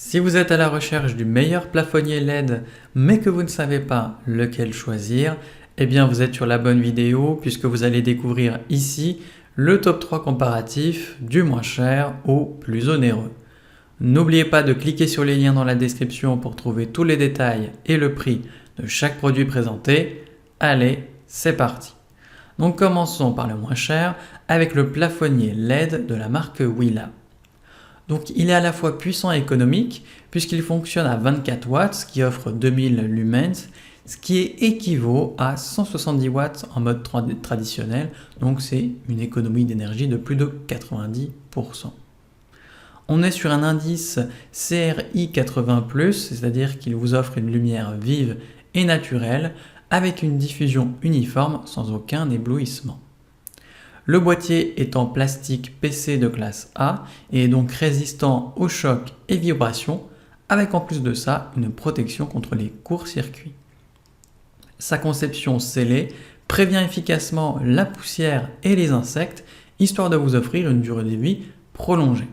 Si vous êtes à la recherche du meilleur plafonnier LED mais que vous ne savez pas lequel choisir, eh bien vous êtes sur la bonne vidéo puisque vous allez découvrir ici le top 3 comparatif du moins cher au plus onéreux. N'oubliez pas de cliquer sur les liens dans la description pour trouver tous les détails et le prix de chaque produit présenté. Allez, c'est parti. Donc commençons par le moins cher avec le plafonnier LED de la marque Willa. Donc il est à la fois puissant et économique puisqu'il fonctionne à 24 watts, ce qui offre 2000 lumens, ce qui équivaut à 170 watts en mode traditionnel, donc c'est une économie d'énergie de plus de 90%. On est sur un indice CRI 80+, c'est-à-dire qu'il vous offre une lumière vive et naturelle avec une diffusion uniforme sans aucun éblouissement. Le boîtier est en plastique PC de classe A et est donc résistant aux chocs et vibrations, avec en plus de ça une protection contre les courts-circuits. Sa conception scellée prévient efficacement la poussière et les insectes, histoire de vous offrir une durée de vie prolongée.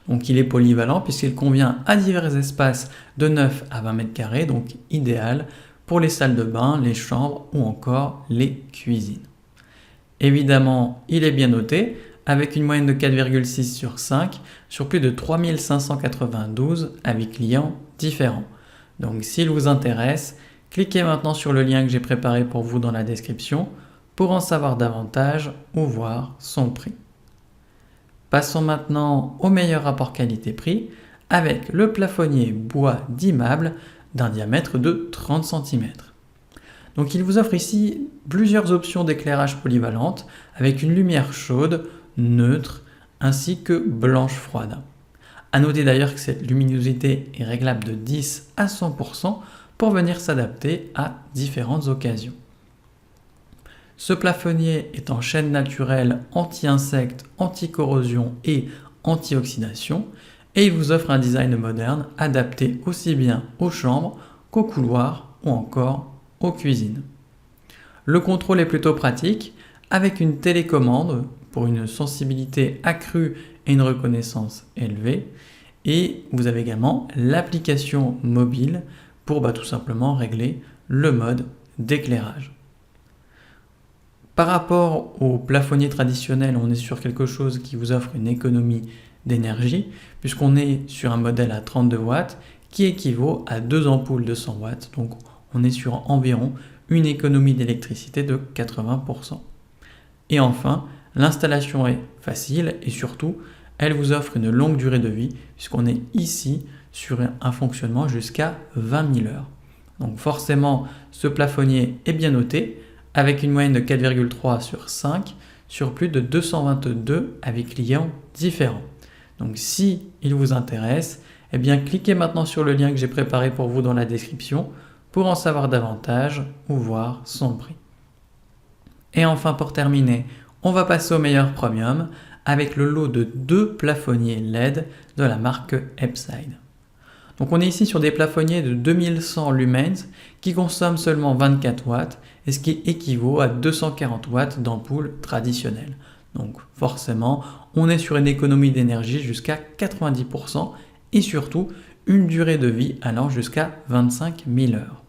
Donc il est polyvalent puisqu'il convient à divers espaces de 9 à 20 mètres carrés, donc idéal pour les salles de bain, les chambres ou encore les cuisines. Évidemment, il est bien noté, avec une moyenne de 4,6 sur 5 sur plus de 3592 avis clients différents. Donc s'il vous intéresse, cliquez maintenant sur le lien que j'ai préparé pour vous dans la description pour en savoir davantage ou voir son prix. Passons maintenant au meilleur rapport qualité-prix avec le plafonnier bois Dimable d'un diamètre de 30 cm. Donc il vous offre ici plusieurs options d'éclairage polyvalentes avec une lumière chaude, neutre ainsi que blanche froide. A noter d'ailleurs que cette luminosité est réglable de 10 à 100% pour venir s'adapter à différentes occasions. Ce plafonnier est en chaîne naturelle anti-insectes, anti-corrosion et anti-oxydation et il vous offre un design moderne adapté aussi bien aux chambres qu'aux couloirs ou encore aux cuisines. Le contrôle est plutôt pratique avec une télécommande pour une sensibilité accrue et une reconnaissance élevée et vous avez également l'application mobile pour tout simplement régler le mode d'éclairage. Par rapport au plafonnier traditionnel, on est sur quelque chose qui vous offre une économie d'énergie puisqu'on est sur un modèle à 32 watts qui équivaut à 2 ampoules de 100 watts. Donc on est sur environ une économie d'électricité de 80%. Et enfin, l'installation est facile et surtout, elle vous offre une longue durée de vie puisqu'on est ici sur un fonctionnement jusqu'à 20 000 heures. Donc forcément, ce plafonnier est bien noté avec une moyenne de 4,3 sur 5 sur plus de 222 avis clients différents. Donc si il vous intéresse, eh bien cliquez maintenant sur le lien que j'ai préparé pour vous dans la description pour en savoir davantage ou voir son prix. Et enfin pour terminer, on va passer au meilleur premium avec le lot de 2 plafonniers LED de la marque Epside. Donc on est ici sur des plafonniers de 2100 lumens qui consomment seulement 24 watts et ce qui équivaut à 240 watts d'ampoule traditionnelle. Donc forcément, on est sur une économie d'énergie jusqu'à 90% et surtout une durée de vie allant jusqu'à 25 000 heures.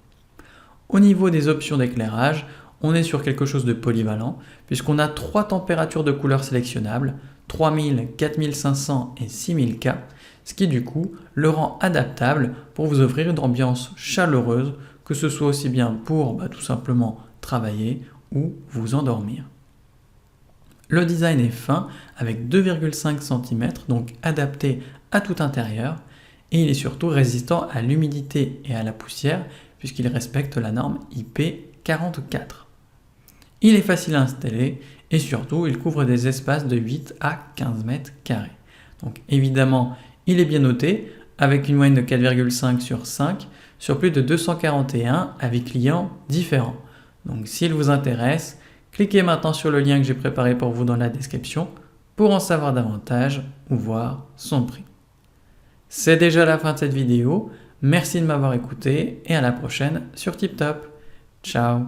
Au niveau des options d'éclairage, on est sur quelque chose de polyvalent puisqu'on a 3 températures de couleurs sélectionnables, 3000, 4500 et 6000K, ce qui du coup le rend adaptable pour vous offrir une ambiance chaleureuse, que ce soit aussi bien pour tout simplement travailler ou vous endormir. Le design est fin avec 2,5 cm, donc adapté à tout intérieur, et il est surtout résistant à l'humidité et à la poussière puisqu'il respecte la norme IP44. Il est facile à installer et surtout il couvre des espaces de 8 à 15 mètres carrés. Donc évidemment il est bien noté avec une moyenne de 4,5 sur 5 sur plus de 241 avis clients différents. Donc s'il vous intéresse, cliquez maintenant sur le lien que j'ai préparé pour vous dans la description pour en savoir davantage ou voir son prix. C'est déjà la fin de cette vidéo, merci de m'avoir écouté et à la prochaine sur TipTop. Ciao.